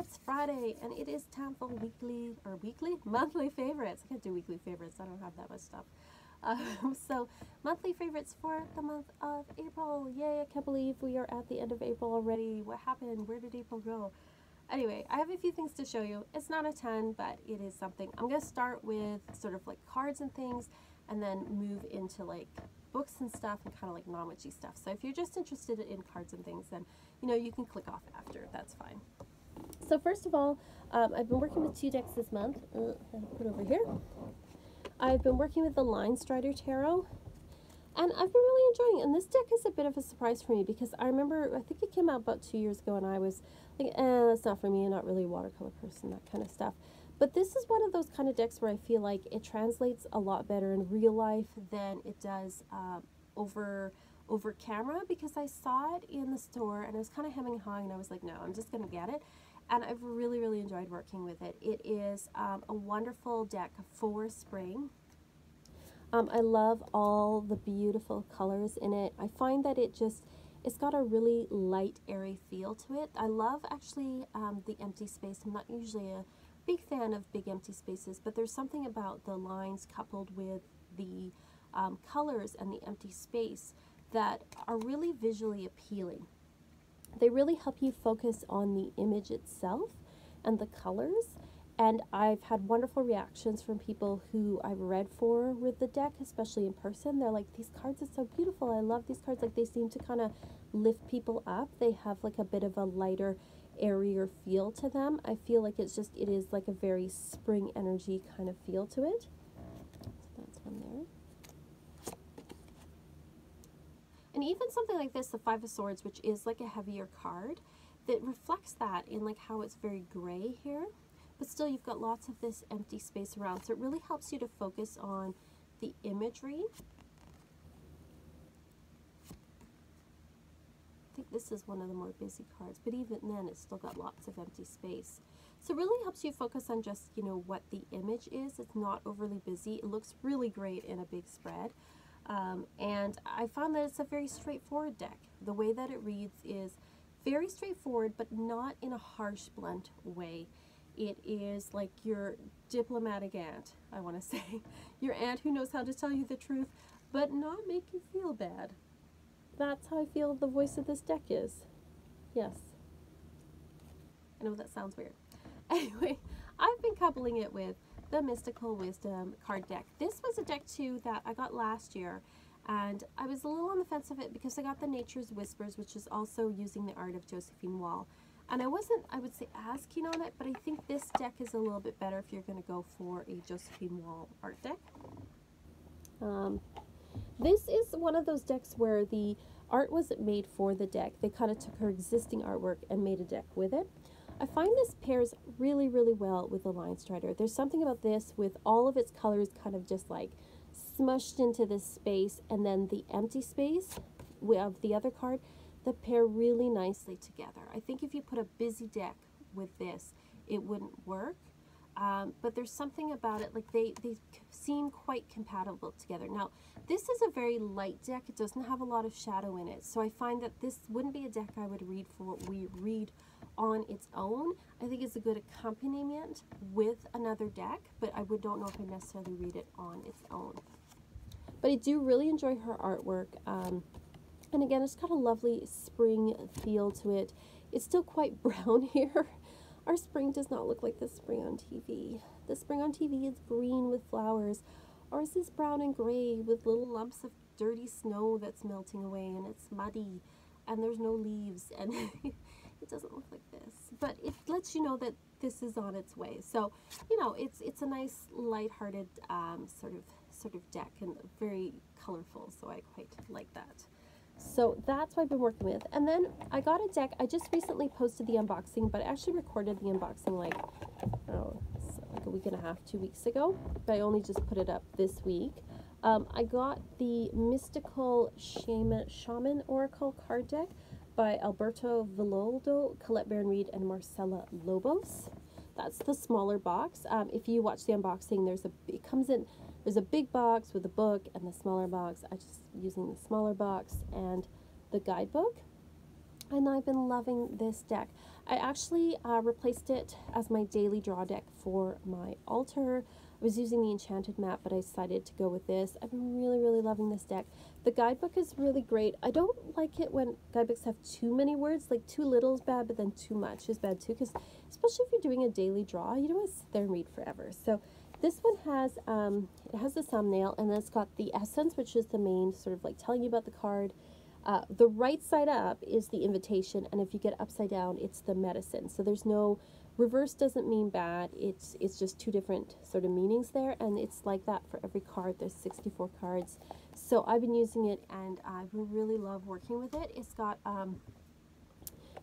It's Friday and it is time for monthly favorites. I can't do weekly favorites, I don't have that much stuff. So monthly favorites for the month of April. Yay, I can't believe we are at the end of April already. What happened? Where did April go? Anyway, I have a few things to show you. It's not a ton, but it is something. I'm going to start with sort of like cards and things and then move into like books and stuff and kind of like non-witchy stuff. So if you're just interested in cards and things, then you can click off after. That's fine. So first of all, I've been working with 2 decks this month. I'll put it over here. I've been working with the Line Strider Tarot, and I've been really enjoying it. And this deck is a bit of a surprise for me because I think it came out about 2 years ago, and I was like, that's not for me. I'm not really a watercolor person, that kind of stuff. But this is one of those kind of decks where I feel like it translates a lot better in real life than it does over camera, because I saw it in the store and I was kind of hemming and hawing, and I was like, no, I'm just going to get it. And I've really, really enjoyed working with it. It is a wonderful deck for spring. I love all the beautiful colors in it. I find that it's got a really light, airy feel to it. I love actually the empty space. I'm not usually a big fan of big empty spaces, but there's something about the lines coupled with the colors and the empty space that are really visually appealing. They really help you focus on the image itself and the colors. And I've had wonderful reactions from people who I've read for with the deck, especially in person. They're like, these cards are so beautiful. I love these cards. Like, they seem to kind of lift people up. They have like a bit of a lighter, airier feel to them. I feel like it is like a very spring energy kind of feel to it. So that's one there. And even something like this, the Five of Swords, which is like a heavier card, that reflects that in like how it's very gray here. But still, you've got lots of this empty space around. So it really helps you to focus on the imagery. I think this is one of the more busy cards, but even then, it's still got lots of empty space. So it really helps you focus on just, what the image is. It's not overly busy. It looks really great in a big spread. And I found that it's a very straightforward deck. The way that it reads is very straightforward, but not in a harsh, blunt way. It is like your diplomatic aunt, I want to say. Your aunt who knows how to tell you the truth, but not make you feel bad. That's how I feel the voice of this deck is. Yes. I know that sounds weird. Anyway, I've been coupling it with the Mystical Wisdom card deck. This was a deck too that I got last year, and I was a little on the fence of it because I got the Nature's Whispers, which is also using the art of Josephine Wall. And I wasn't, I would say, as keen on it, but I think this deck is a little bit better if you're going to go for a Josephine Wall art deck. This is one of those decks where the art wasn't made for the deck. They kind of took her existing artwork and made a deck with it. I find this pairs really, really well with the Line Strider. There's something about this with all of its colors kind of just like smushed into this space, and then the empty space of the other card that pair really nicely together. I think if you put a busy deck with this, it wouldn't work. But there's something about it, like they seem quite compatible together. Now, this is a very light deck. It doesn't have a lot of shadow in it. So I find that this wouldn't be a deck I would read on its own. I think it's a good accompaniment with another deck, but I don't know if I necessarily read it on its own. But I do really enjoy her artwork. And again, it's got a lovely spring feel to it. It's still quite brown here. Our spring does not look like the spring on TV. The spring on TV is green with flowers. Ours is brown and gray with little lumps of dirty snow that's melting away, and it's muddy, and there's no leaves, and it doesn't look like this. But it lets you know that this is on its way. So, it's a nice, lighthearted sort of deck, and very colorful, so I quite like that. So that's what I've been working with. And then I got a deck. I just recently posted the unboxing, but I actually recorded the unboxing like a week and a half, 2 weeks ago. But I only just put it up this week. I got the Mystical Shaman Oracle card deck by Alberto Villoldo, Colette Baron-Reid, and Marcela Lobos. That's the smaller box. If you watch the unboxing, there's a big box with a book and the smaller box. I'm just using the smaller box and the guidebook. And I've been loving this deck. I actually replaced it as my daily draw deck for my altar. I was using the Enchanted map, but I decided to go with this. I've been really, really loving this deck. The guidebook is really great. I don't like it when guidebooks have too many words. Like too little is bad, but then too much is bad too, because especially if you're doing a daily draw, you don't want to sit there and read forever. So this one has, it has the thumbnail, and then it's got the essence, which is the main sort of like telling you about the card. The right side up is the invitation, and if you get upside down, it's the medicine. So there's no reverse, doesn't mean bad. It's just two different sort of meanings there, and it's like that for every card. There's 64 cards. So I've been using it, and I really love working with it. It's got a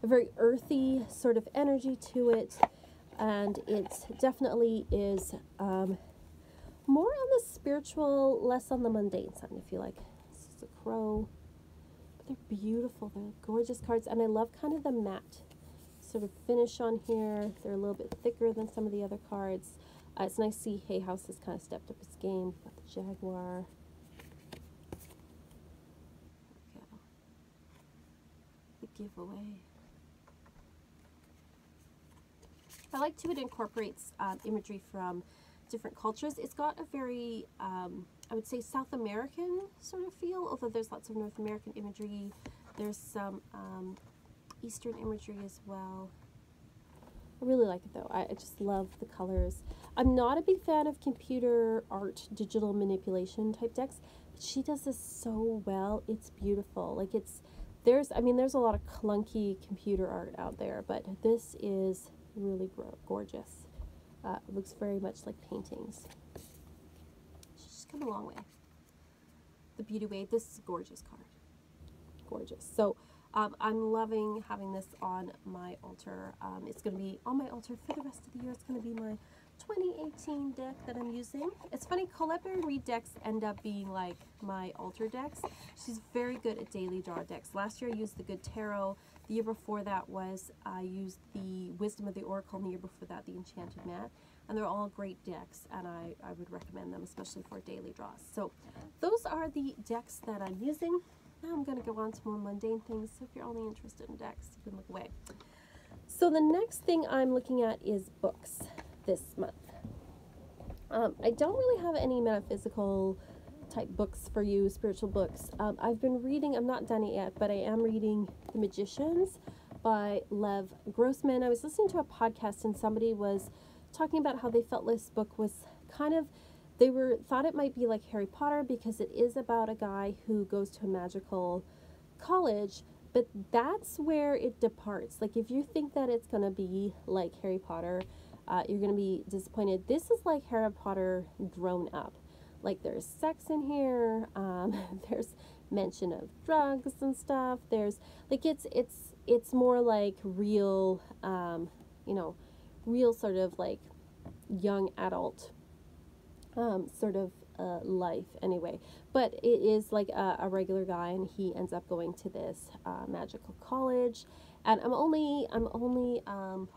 very earthy sort of energy to it, and it definitely is more on the spiritual, less on the mundane side, if you like. This is a crow. They're beautiful. They're gorgeous cards, and I love kind of the matte sort of finish on here. They're a little bit thicker than some of the other cards. It's nice to see Hay House has kind of stepped up its game. We've got the Jaguar. There we go. The giveaway. I like too, it incorporates imagery from different cultures. It's got a very, I would say, South American sort of feel, although there's lots of North American imagery. There's some Eastern imagery as well. I really like it though. I just love the colors. I'm not a big fan of computer art, digital manipulation type decks, but she does this so well. It's beautiful. Like there's a lot of clunky computer art out there, but this is really gorgeous. It looks very much like paintings. She's just come a long way. The Beauty Way. This is a gorgeous card. Gorgeous. So I'm loving having this on my altar. It's going to be on my altar for the rest of the year. It's going to be my 2018 deck that I'm using. It's funny, Colette Baron Reid decks end up being like my altar decks. She's very good at daily draw decks. Last year I used the Good Tarot. The year before that was I used the Wisdom of the Oracle, and the year before that the Enchanted Mat. And they're all great decks, and I would recommend them, especially for daily draws. So those are the decks that I'm using. Now I'm going to go on to more mundane things, so if you're only interested in decks, you can look away. So the next thing I'm looking at is books this month. I don't really have any metaphysical type books for you, spiritual books. I've been reading, I'm not done it yet, but I am reading The Magicians by Lev Grossman. I was listening to a podcast, and somebody was talking about how they felt this book was kind of, thought it might be like Harry Potter, because it is about a guy who goes to a magical college, but that's where it departs. Like if you think that it's going to be like Harry Potter, you're going to be disappointed. This is like Harry Potter grown up. Like there's sex in here, there's mention of drugs and stuff. There's like it's more like real, real sort of like young adult sort of life anyway. But it is like a regular guy, and he ends up going to this magical college. And I'm only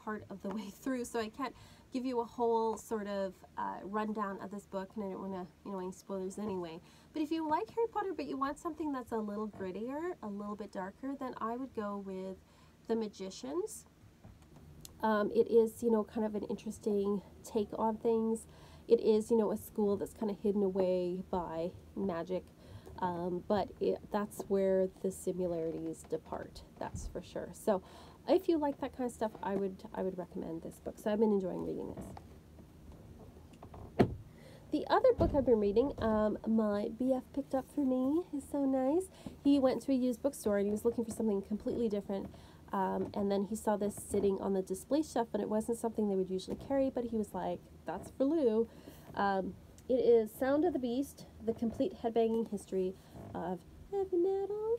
part of the way through, so I can't give you a whole sort of rundown of this book, and I don't want to, any spoilers anyway. But if you like Harry Potter, but you want something that's a little grittier, a little bit darker, then I would go with The Magicians. It is, kind of an interesting take on things. It is, a school that's kind of hidden away by magic, but that's where the similarities depart. That's for sure. So if you like that kind of stuff, I would recommend this book. So I've been enjoying reading this. The other book I've been reading, my BF picked up for me, is so nice. He went to a used bookstore and he was looking for something completely different. And then he saw this sitting on the display shelf, and it wasn't something they would usually carry, but he was like, that's for Lou. It is Sound of the Beast, The Complete Headbanging History of Heavy Metal.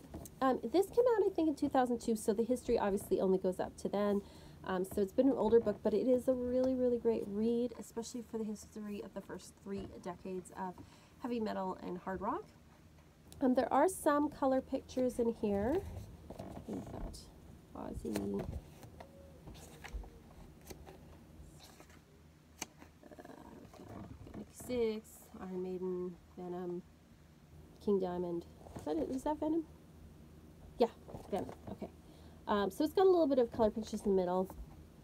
This came out, I think, in 2002, so the history obviously only goes up to then. So it's been an older book, but it is a really, really great read, especially for the history of the first 3 decades of heavy metal and hard rock. There are some color pictures in here. We've got Ozzy, 6, Iron Maiden, Venom, King Diamond. Is that Venom? Yeah, Venom. Okay. So it's got a little bit of color pictures in the middle.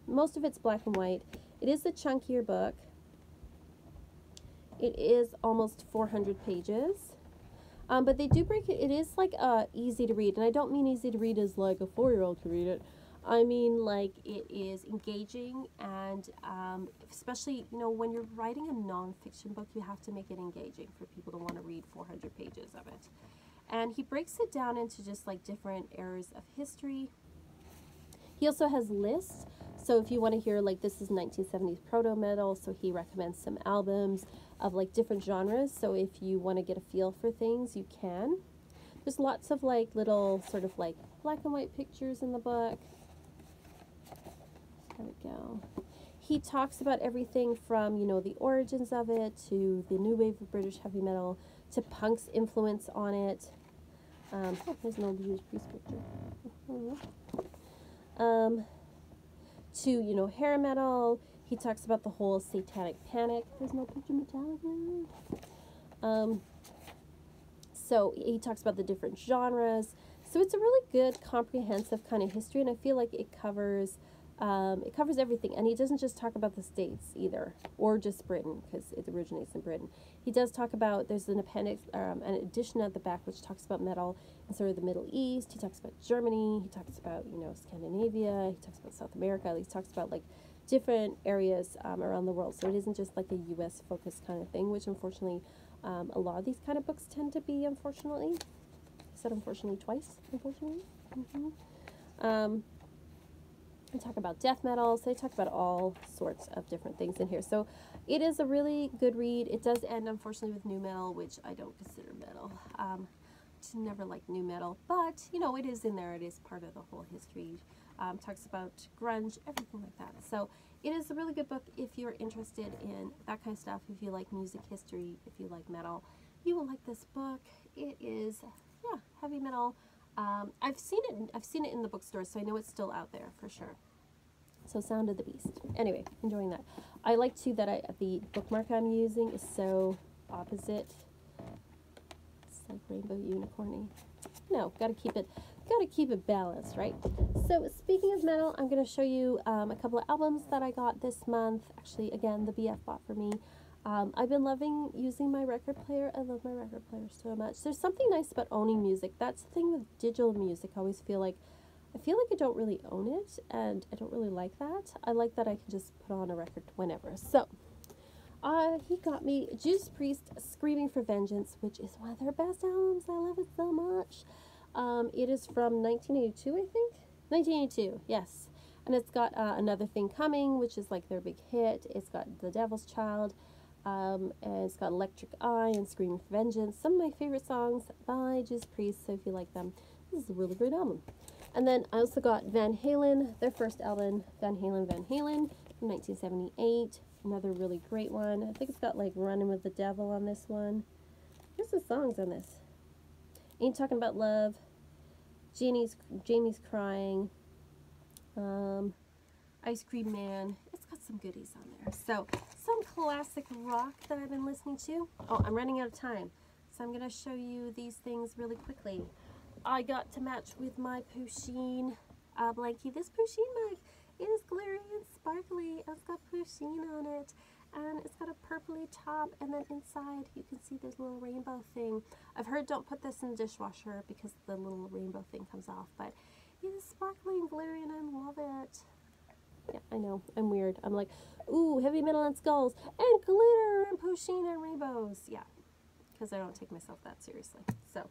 most of it's black and white. It is a chunkier book. It is almost 400 pages. But they do break it. It is like easy to read, and I don't mean easy to read as like a 4-year-old can read it. I mean like it is engaging, and especially when you're writing a nonfiction book, you have to make it engaging for people to want to read 400 pages of it. And he breaks it down into just like different eras of history. He also has lists. So if you want to hear like this is 1970s proto metal, so he recommends some albums of like different genres. So if you want to get a feel for things, you can. There's lots of like little sort of like black and white pictures in the book. There we go. He talks about everything from, the origins of it to the new wave of British heavy metal to punk's influence on it. Oh, there's an old Judas Priest picture. To, hair metal. He talks about the whole satanic panic. There's no picture Metallica. So he talks about the different genres. So it's a really good, comprehensive kind of history, and I feel like it covers everything. And he doesn't just talk about the States either, or just Britain, because it originates in Britain. He does talk about, there's an appendix, an edition at the back which talks about metal in sort of the Middle East. He talks about Germany. He talks about, Scandinavia. He talks about South America. He talks about like different areas around the world. So it isn't just like a U.S. focused kind of thing, which unfortunately a lot of these kind of books tend to be, unfortunately. I said unfortunately twice, unfortunately. They talk about death metal, so they talk about all sorts of different things in here. So it is a really good read. It does end, unfortunately, with new metal, which I don't consider metal. Just never liked new metal, but, it is in there. It is part of the whole history. Talks about grunge, everything like that. So it is a really good book if you're interested in that kind of stuff, if you like music history, if you like metal. You will like this book. It is, heavy metal. I've seen it in the bookstore, so I know it's still out there for sure. So Sound of the Beast. Anyway, enjoying that. I like too that the bookmark I'm using is so opposite. It's like rainbow unicorny. No, gotta keep it balanced, right? So speaking of metal, I'm gonna show you a couple of albums that I got this month. Actually, again, the BF bought for me. I've been loving using my record player. I love my record player so much. There's something nice about owning music. That's the thing with digital music. I always feel like I don't really own it, and I don't really like that. I like that I can just put on a record whenever. So, he got me Judas Priest, Screaming for Vengeance, which is one of their best albums. I love it so much. It is from 1982, I think? 1982, yes. And it's got Another Thing Coming, which is like their big hit. It's got The Devil's Child. And it's got Electric Eye and Screaming for Vengeance. Some of my favorite songs by Judas Priest, so if you like them, this is a really great album. And then I also got Van Halen, their first album, Van Halen from 1978. Another really great one. I think it's got like Running with the Devil on this one. Here's the songs on this. Ain't Talking About Love, Jamie's Crying, Ice Cream Man. It's got some goodies on there. So some classic rock that I've been listening to. Oh, I'm running out of time, so I'm going to show you these things really quickly. I got to match with my Pusheen blankie. This Pusheen mug is glittery and sparkly. It's got Pusheen on it, and it's got a purpley top, and then inside you can see there's a little rainbow thing. I've heard don't put this in the dishwasher because the little rainbow thing comes off, but it is sparkly and glittery, and I love it. Yeah, I know, I'm weird. I'm like, ooh, heavy metal and skulls, and glitter, and Pusheen, and rainbows. Yeah, because I don't take myself that seriously. So,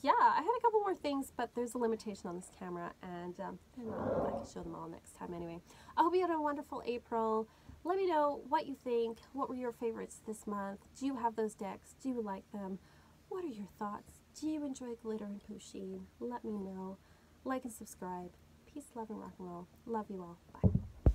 yeah, I had a couple more things, but there's a limitation on this camera, and I don't know if I can show them all next time anyway. I hope you had a wonderful April. Let me know what you think. What were your favorites this month? Do you have those decks? Do you like them? What are your thoughts? Do you enjoy glitter and Pusheen? Let me know. Like and subscribe. Peace, love, and rock and roll. Love you all. Bye.